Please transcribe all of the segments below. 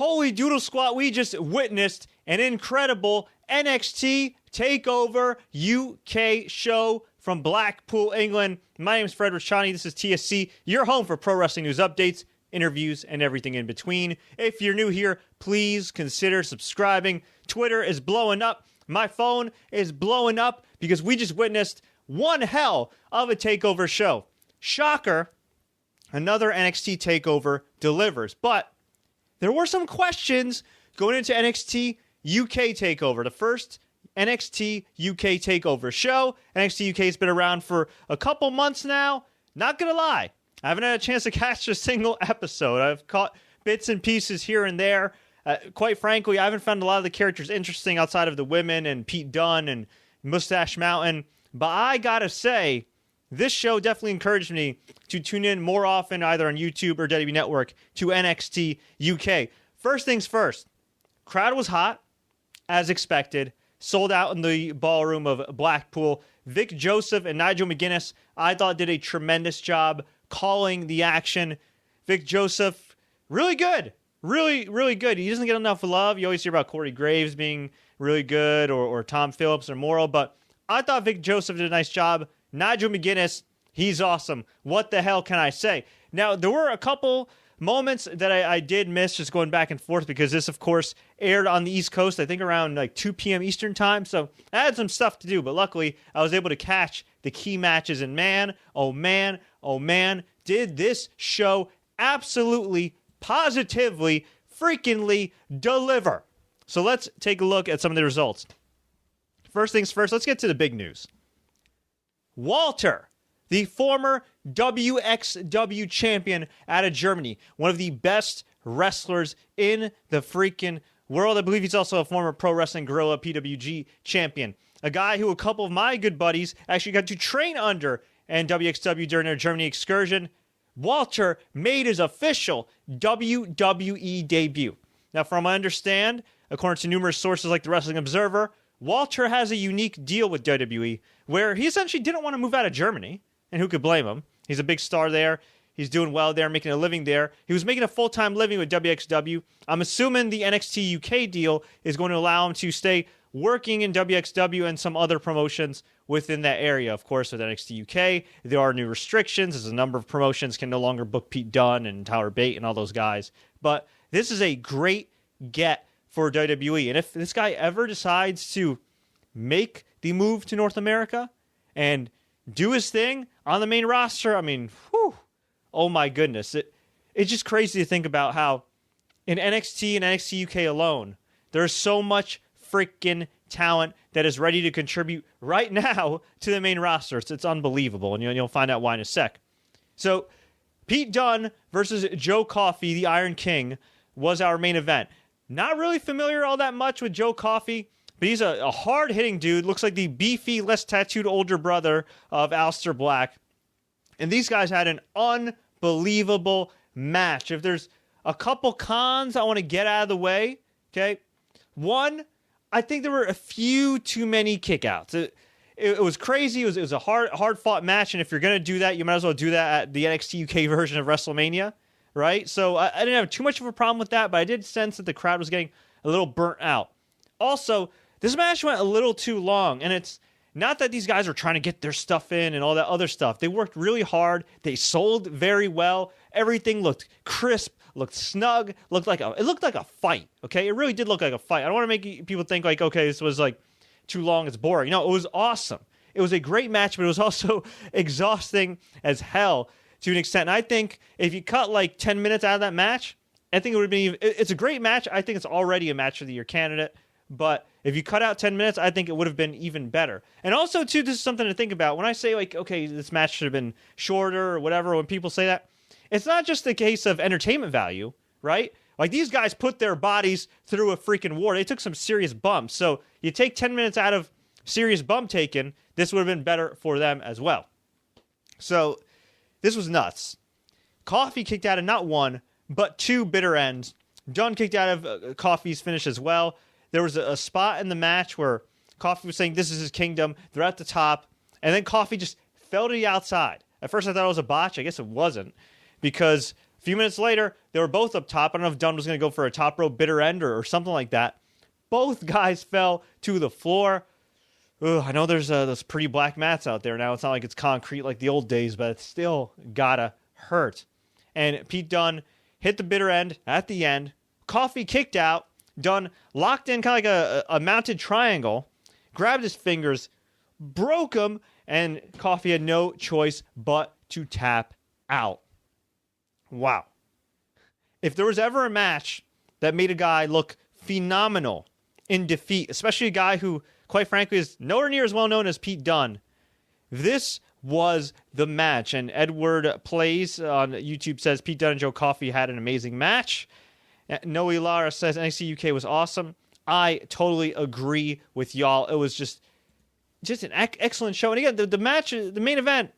Holy doodle squat, we just witnessed an incredible NXT TakeOver UK show from Blackpool, England. My name is Fred Richani. This is TSC, your home for pro wrestling news updates, interviews, and everything in between. If you're new here, please consider subscribing. Twitter is blowing up. My phone is blowing up because we just witnessed one hell of a TakeOver show. Shocker, another NXT TakeOver delivers. But there were some questions going into NXT UK TakeOver, the first NXT UK TakeOver show. NXT UK has been around for a couple months now. Not going to lie, I haven't had a chance to catch a single episode. I've caught bits and pieces here and there. Quite frankly, I haven't found a lot of the characters interesting outside of the women and Pete Dunne and Moustache Mountain. But I gotta say, this show definitely encouraged me to tune in more often, either on YouTube or WWE Network, to NXT UK. First things first, crowd was hot, as expected. Sold out in the ballroom of Blackpool. Vic Joseph and Nigel McGuinness, I thought, did a tremendous job calling the action. Vic Joseph, really good. Really, really good. He doesn't get enough love. You always hear about Corey Graves being really good, or Tom Phillips or Morrow, but I thought Vic Joseph did a nice job. Nigel McGuinness, he's awesome. What the hell can I say? Now, there were a couple moments that I did miss just going back and forth because this, of course, aired on the East Coast, I think around like 2 p.m. Eastern time, so I had some stuff to do, but luckily I was able to catch the key matches, and man, oh man, oh man, did this show absolutely, positively, freakingly deliver. So let's take a look at some of the results. First things first, let's get to the big news. Walter, the former WXW champion out of Germany, one of the best wrestlers in the freaking world. I believe he's also a former Pro Wrestling Guerrilla PWG champion. A guy who a couple of my good buddies actually got to train under in WXW during their Germany excursion. Walter made his official WWE debut. Now, from what I understand, according to numerous sources like the Wrestling Observer, Walter has a unique deal with WWE where he essentially didn't want to move out of Germany, and who could blame him? He's a big star there. He's doing well there, making a living there. He was making a full-time living with WXW. I'm assuming the NXT UK deal is going to allow him to stay working in WXW and some other promotions within that area. Of course, with NXT UK, there are new restrictions, as a number of promotions can no longer book Pete Dunne and Tyler Bate and all those guys. But this is a great get for WWE. And if this guy ever decides to make the move to North America and do his thing on the main roster, I mean, whew, oh my goodness. It's just crazy to think about how in NXT and NXT UK alone, there's so much freaking talent that is ready to contribute right now to the main roster. It's unbelievable, and you'll find out why in a sec. So, Pete Dunne versus Joe Coffey, the Iron King, was our main event. Not really familiar all that much with Joe Coffey, but he's a hard-hitting dude. Looks like the beefy, less tattooed older brother of Aleister Black. And these guys had an unbelievable match. If there's a couple cons I want to get out of the way, okay? One, I think there were a few too many kickouts. It was crazy. It was a hard-fought match, and if you're going to do that, you might as well do that at the NXT UK version of WrestleMania, right? So I didn't have too much of a problem with that, but I did sense that the crowd was getting a little burnt out. Also, this match went a little too long, and it's not that these guys are trying to get their stuff in and all that other stuff. They worked really hard. They sold very well. Everything looked crisp, looked snug, it looked like a fight, okay? It really did look like a fight. I don't want to make people think like, okay, this was like too long, it's boring. No, it was awesome. It was a great match, but it was also exhausting as hell to an extent. And I think if you cut like 10 minutes out of that match, I think it would have been it's a great match. I think it's already a match of the year candidate. But if you cut out 10 minutes, I think it would have been even better. And also, too, this is something to think about. When I say, like, okay, this match should have been shorter or whatever, when people say that, it's not just a case of entertainment value, right? Like, these guys put their bodies through a freaking war. They took some serious bumps. So you take 10 minutes out of serious bump taken, this would have been better for them as well. So this was nuts. Coffey kicked out of not one, but two bitter ends. Dunne kicked out of Coffey's finish as well. There was a spot in the match where Coffey was saying this is his kingdom. They're at the top. And then Coffey just fell to the outside. At first I thought it was a botch. I guess it wasn't. Because A few minutes later, they were both up top. I don't know if Dunne was going to go for a top rope bitter end or something like that. Both guys fell to the floor. Ugh, I know there's those pretty black mats out there now. It's not like it's concrete like the old days, but it's still gotta hurt. And Pete Dunne hit the bitter end at the end. Coffey kicked out. Dunne locked in kind of like a mounted triangle, grabbed his fingers, broke them, and Coffey had no choice but to tap out. Wow. If there was ever a match that made a guy look phenomenal in defeat, especially a guy who, quite frankly, is nowhere near as well known as Pete Dunne, this was the match. And Edward Plays on YouTube says Pete Dunne and Joe Coffey had an amazing match. Noe Lara says NXT UK was awesome. I totally agree with y'all. It was just an excellent show. And again, the match, the main event,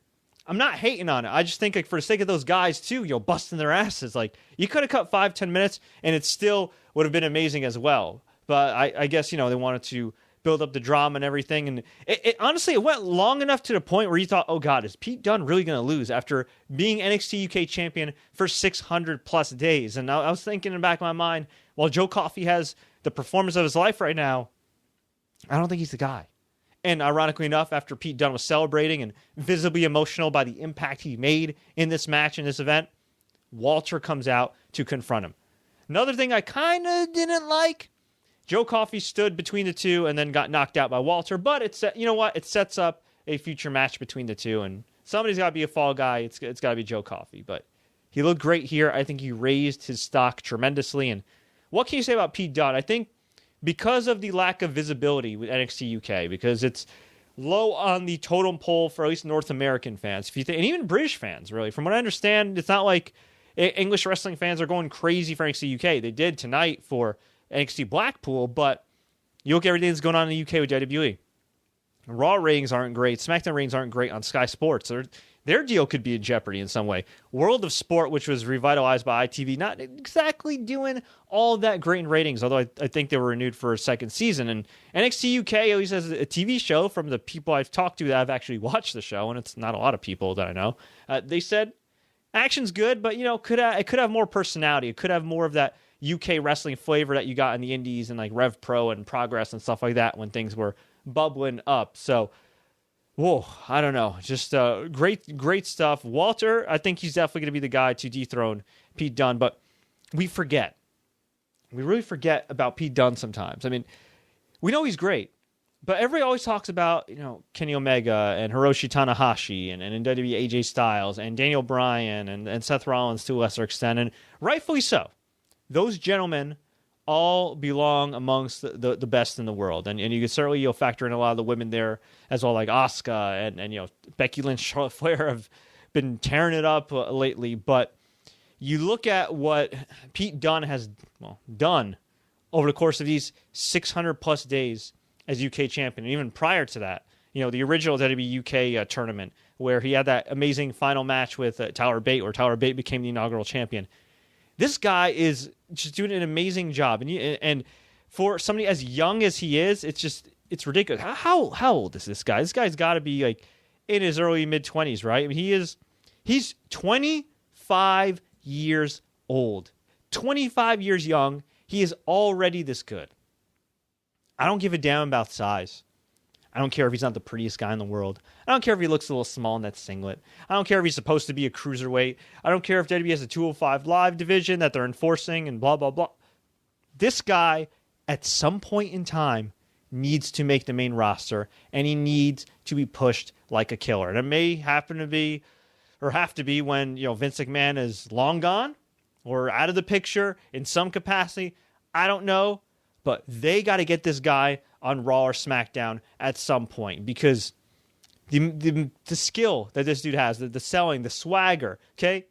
I'm not hating on it. I just think, like, for the sake of those guys too, busting their asses. Like, you could have cut 5-10 minutes and it still would have been amazing as well. But I guess, they wanted to build up the drama and everything. And it honestly, it went long enough to the point where you thought, oh God, is Pete Dunne really going to lose after being NXT UK champion for 600 plus days? And I was thinking in the back of my mind, while Joe Coffey has the performance of his life right now, I don't think he's the guy. And ironically enough, after Pete Dunne was celebrating and visibly emotional by the impact he made in this match, in this event, Walter comes out to confront him. Another thing I kind of didn't like, Joe Coffey stood between the two and then got knocked out by Walter, but it sets up a future match between the two, and somebody's got to be a fall guy. It's got to be Joe Coffey, but he looked great here. I think he raised his stock tremendously, and what can you say about Pete Dunne? I think because of the lack of visibility with NXT UK, because it's low on the totem pole for at least North American fans, and even British fans, really. From what I understand, it's not like English wrestling fans are going crazy for NXT UK. They did tonight for NXT Blackpool, but you look at everything that's going on in the UK with WWE. Raw ratings aren't great. SmackDown ratings aren't great on Sky Sports. Their deal could be in jeopardy in some way. World of Sport, which was revitalized by ITV, not exactly doing all that great in ratings, although I think they were renewed for a second season. And NXT UK, at least as a TV show, from the people I've talked to that have actually watched the show, and it's not a lot of people that I know, they said action's good, but it could have more personality. It could have more of that UK wrestling flavor that you got in the indies and like Rev Pro and Progress and stuff like that when things were bubbling up. So, whoa, I don't know. Just great stuff. Walter, I think he's definitely going to be the guy to dethrone Pete Dunne, but we forget. We really forget about Pete Dunne sometimes. I mean, we know he's great, but everybody always talks about, Kenny Omega and Hiroshi Tanahashi and in WWE AJ Styles and Daniel Bryan and Seth Rollins to a lesser extent, and rightfully so. Those gentlemen all belong amongst the best in the world. And you can certainly factor in a lot of the women there as well, like Asuka and Becky Lynch, Charlotte Flair have been tearing it up lately. But you look at what Pete Dunne has done over the course of these 600-plus days as UK champion. And even prior to that, the original WWE UK tournament where he had that amazing final match with Tyler Bate, where Tyler Bate became the inaugural champion. This guy is just doing an amazing job, and for somebody as young as he is, it's ridiculous. How old is this guy? This guy's got to be like in his early mid-20s, right? I mean, he's 25 years old, 25 years young. He is already this good. I don't give a damn about size. I don't care if he's not the prettiest guy in the world. I don't care if he looks a little small in that singlet. I don't care if he's supposed to be a cruiserweight. I don't care if WWE has a 205 Live division that they're enforcing and blah, blah, blah. This guy, at some point in time, needs to make the main roster, and he needs to be pushed like a killer. And it may happen to be, or have to be, when Vince McMahon is long gone or out of the picture in some capacity. I don't know, but they got to get this guy on Raw or SmackDown at some point, because the skill that this dude has, the selling, the swagger, okay?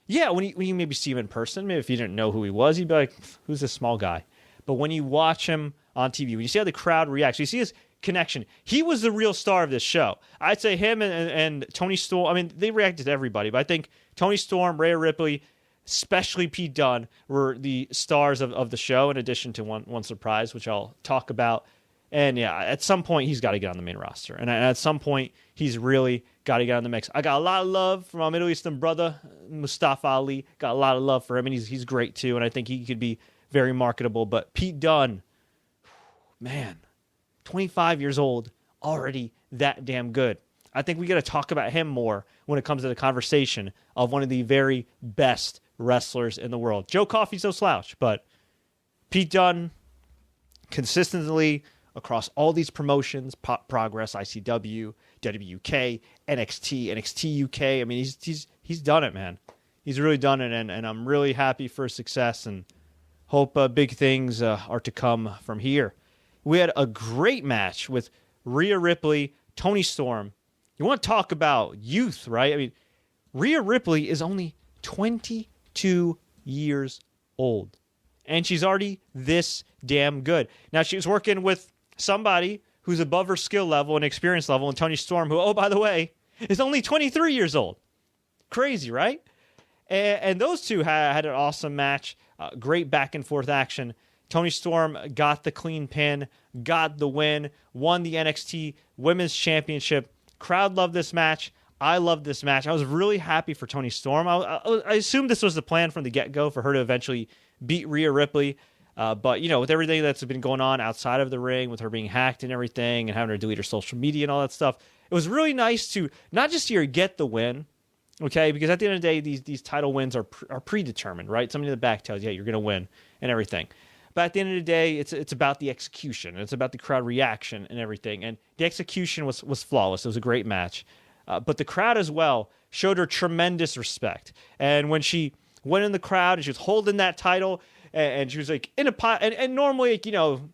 Yeah, when you maybe see him in person, maybe if you didn't know who he was, you'd be like, who's this small guy? But when you watch him on TV, when you see how the crowd reacts, you see his connection. He was the real star of this show. I'd say him and Toni Storm, I mean, they reacted to everybody, but I think Toni Storm, Rhea Ripley, especially Pete Dunne, were the stars of the show, in addition to one surprise, which I'll talk about And yeah, at some point, he's got to get on the main roster. And at some point, he's really got to get on the mix. I got a lot of love for my Middle Eastern brother, Mustafa Ali. Got a lot of love for him, and he's great too. And I think he could be very marketable. But Pete Dunne, man, 25 years old, already that damn good. I think we got to talk about him more when it comes to the conversation of one of the very best wrestlers in the world. Joe Coffey's no slouch, but Pete Dunne, consistently across all these promotions, Progress, ICW, WWE UK, NXT UK. I mean, he's done it, man. He's really done it, and I'm really happy for his success and hope big things are to come from here. We had a great match with Rhea Ripley, Toni Storm. You want to talk about youth, right? I mean, Rhea Ripley is only 22 years old, and she's already this damn good. Now, she was working with somebody who's above her skill level and experience level, and Toni Storm, who, oh, by the way, is only 23 years old. Crazy, right? And those two had an awesome match. Great back-and-forth action. Toni Storm got the clean pin, got the win, won the NXT Women's Championship. Crowd loved this match. I loved this match. I was really happy for Toni Storm. I assumed this was the plan from the get-go for her to eventually beat Rhea Ripley. But, you know, with everything that's been going on outside of the ring, with her being hacked and everything and having her delete her social media and all that stuff, it was really nice to not just hear get the win, okay? Because at the end of the day, these title wins are predetermined, right? Somebody in the back tells you, hey, you're going to win and everything. But at the end of the day, it's about the execution. It's about the crowd reaction and everything. And the execution was flawless. It was a great match. But the crowd as well showed her tremendous respect. And when she went in the crowd and she was holding that title, and she was like in a pile, and normally, like, you know,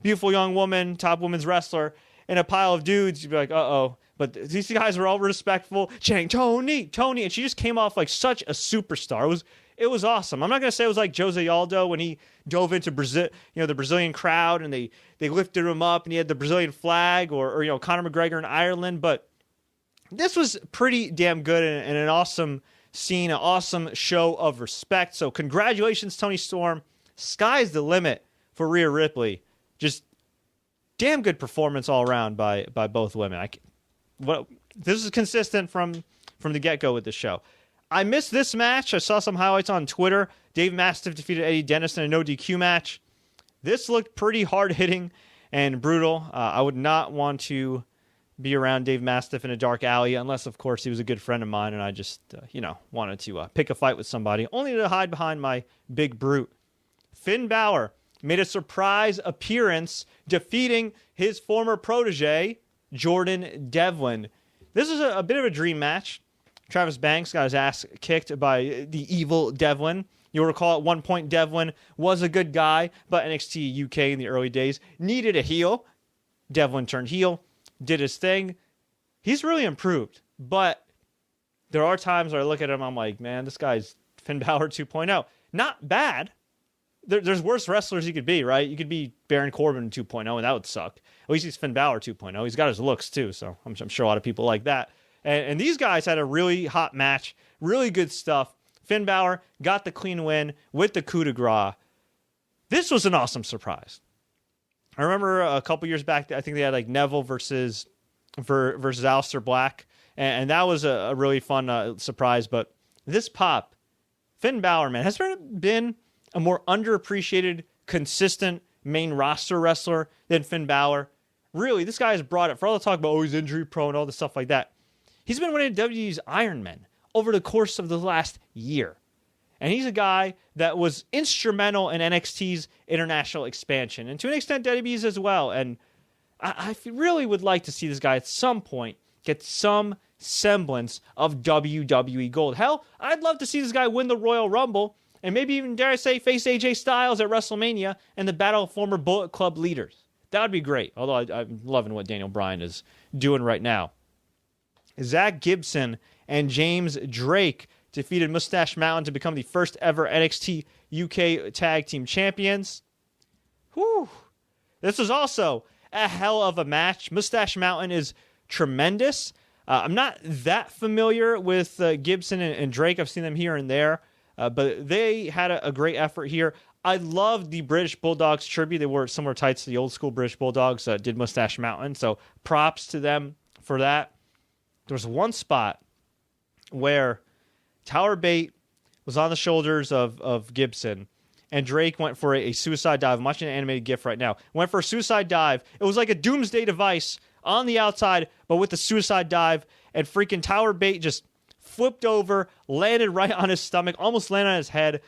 beautiful young woman, top women's wrestler, in a pile of dudes, you'd be like, uh-oh. But these guys were all respectful, chanting, Toni, and she just came off like such a superstar. It was awesome. I'm not going to say it was like Jose Aldo when he dove into Brazil, you know, the Brazilian crowd, and they lifted him up, and he had the Brazilian flag, or you know, Conor McGregor in Ireland. But this was pretty damn good and an awesome scene, an awesome show of respect. So congratulations, Toni Storm. Sky's the limit for Rhea Ripley. Just damn good performance all around by both women. This is consistent from the get-go with this show. I missed this match. I saw some highlights on Twitter. Dave Mastiff defeated Eddie Dennis in a no DQ match. This looked pretty hard-hitting and brutal. I would not want to be around Dave Mastiff in a dark alley, unless, of course, he was a good friend of mine, and I just, wanted to pick a fight with somebody, only to hide behind my big brute. Finn Balor made a surprise appearance, defeating his former protege, Jordan Devlin. This is a bit of a dream match. Travis Banks got his ass kicked by the evil Devlin. You'll recall at one point Devlin was a good guy, but NXT UK in the early days needed a heel. Devlin turned heel, did his thing. He's really improved, but there are times where I look at him, I'm like, man, this guy's Finn Balor 2.0. Not bad. There's worse wrestlers he could be, right? You could be Baron Corbin 2.0, and that would suck. At least he's Finn Balor 2.0. He's got his looks, too, so I'm sure a lot of people like that. And these guys had a really hot match, really good stuff. Finn Balor got the clean win with the coup de grace. This was an awesome surprise. I remember a couple years back, I think they had like Neville versus Aleister Black, and that was a really fun surprise. But this pop, Finn Balor, man, has there been a more underappreciated, consistent main roster wrestler than Finn Balor? Really, this guy has brought it. For all the talk about, he's injury prone, all this stuff like that, he's been one of WWE's Iron Men over the course of the last year. And he's a guy that was instrumental in NXT's international expansion, and to an extent WWE's as well. And I really would like to see this guy at some point get some semblance of WWE gold. Hell, I'd love to see this guy win the Royal Rumble, and maybe even, dare I say, face AJ Styles at WrestleMania and the battle of former Bullet Club leaders. That would be great, although I'm loving what Daniel Bryan is doing right now. Zack Gibson and James Drake defeated Moustache Mountain to become the first ever NXT UK Tag Team Champions. Whew. This was also a hell of a match. Moustache Mountain is tremendous. I'm not that familiar with Gibson and Drake. I've seen them here and there, but they had a great effort here. I love the British Bulldogs tribute. They wore similar tights to the old school British Bulldogs that did Moustache Mountain. So props to them for that. There was one spot where Tower Bate was on the shoulders of Gibson, and Drake went for a suicide dive. I'm watching an animated GIF right now. Went for a suicide dive. It was like a doomsday device on the outside, but with the suicide dive, and freaking Tower Bate just flipped over, landed right on his stomach, almost landed on his head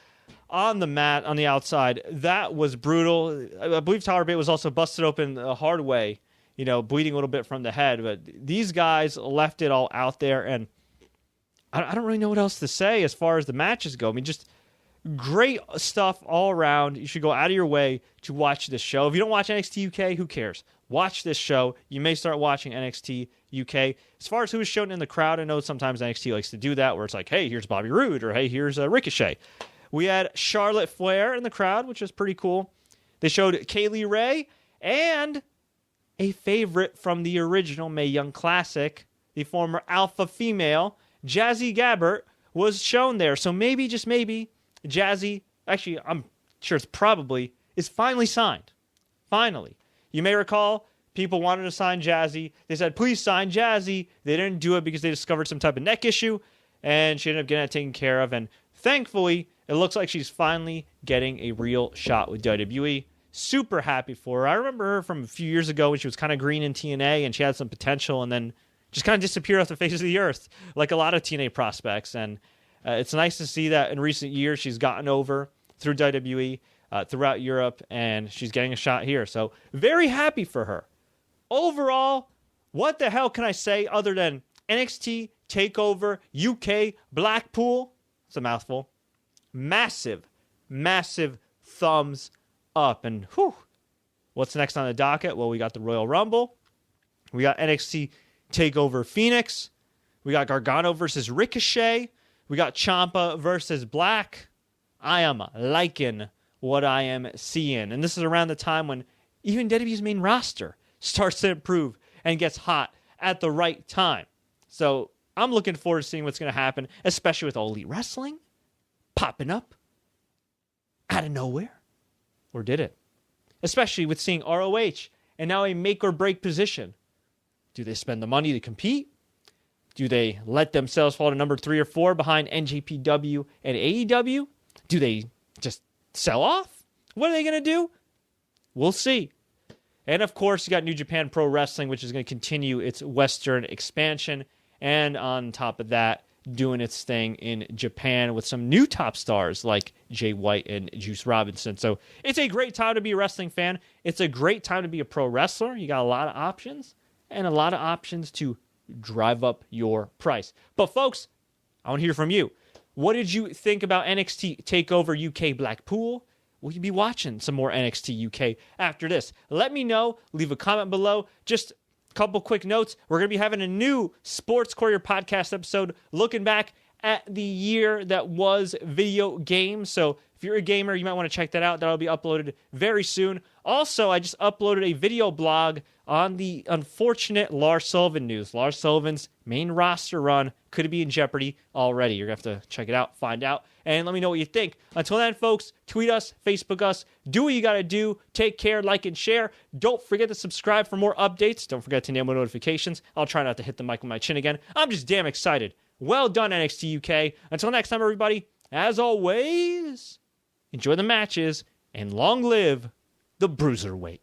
on the mat on the outside. That was brutal. I believe Tower Bate was also busted open the hard way, bleeding a little bit from the head. But these guys left it all out there, and I don't really know what else to say as far as the matches go. I mean, just great stuff all around. You should go out of your way to watch this show. If you don't watch NXT UK, who cares? Watch this show. You may start watching NXT UK. As far as who was shown in the crowd, I know sometimes NXT likes to do that, where it's like, hey, here's Bobby Roode, or hey, here's Ricochet. We had Charlotte Flair in the crowd, which is pretty cool. They showed Kaylee Ray and a favorite from the original Mae Young Classic, the former alpha female, Jazzy Gabbert, was shown there. So maybe, just maybe, Jazzy, actually, I'm sure it's probably, is finally signed. Finally. You may recall, people wanted to sign Jazzy. They said, please sign Jazzy. They didn't do it because they discovered some type of neck issue, and she ended up getting it taken care of. And thankfully, it looks like she's finally getting a real shot with WWE. Super happy for her. I remember her from a few years ago when she was kind of green in TNA, and she had some potential, and then just kind of disappeared off the face of the earth, like a lot of TNA prospects. And it's nice to see that in recent years she's gotten over through WWE, throughout Europe, and she's getting a shot here. So very happy for her. Overall, what the hell can I say other than NXT TakeOver UK Blackpool? It's a mouthful. Massive, massive thumbs up. And whew, what's next on the docket? Well, we got the Royal Rumble. We got NXT TakeOver Phoenix. We got Gargano versus Ricochet. We got Ciampa versus Black. I am liking what I am seeing. And this is around the time when even WWE's main roster starts to improve and gets hot at the right time. So I'm looking forward to seeing what's going to happen, especially with All Elite Wrestling popping up out of nowhere. Or did it? Especially with seeing ROH and now a make or break position. Do they spend the money to compete? Do they let themselves fall to number 3 or 4 behind NJPW and AEW? Do they just sell off? What are they going to do? We'll see. And of course, you got New Japan Pro Wrestling, which is going to continue its Western expansion. And on top of that, doing its thing in Japan with some new top stars like Jay White and Juice Robinson. So it's a great time to be a wrestling fan. It's a great time to be a pro wrestler. You got a lot of options and a lot of options to drive up your price. But folks, I want to hear from you. What did you think about NXT TakeOver UK Blackpool? Will you be watching some more NXT UK after this? Let me know. Leave a comment below. Just a couple quick notes. We're going to be having a new Sports Courier podcast episode looking back at the year that was video games. So if you're a gamer, you might want to check that out. That'll be uploaded very soon. Also, I just uploaded a video blog on the unfortunate Lars Sullivan news. Lars Sullivan's main roster run could be in jeopardy already. You're going to have to check it out, find out, and let me know what you think. Until then, folks, tweet us, Facebook us, do what you got to do. Take care, like, and share. Don't forget to subscribe for more updates. Don't forget to enable notifications. I'll try not to hit the mic with my chin again. I'm just damn excited. Well done, NXT UK. Until next time, everybody, as always, enjoy the matches, and long live the Bruiserweight.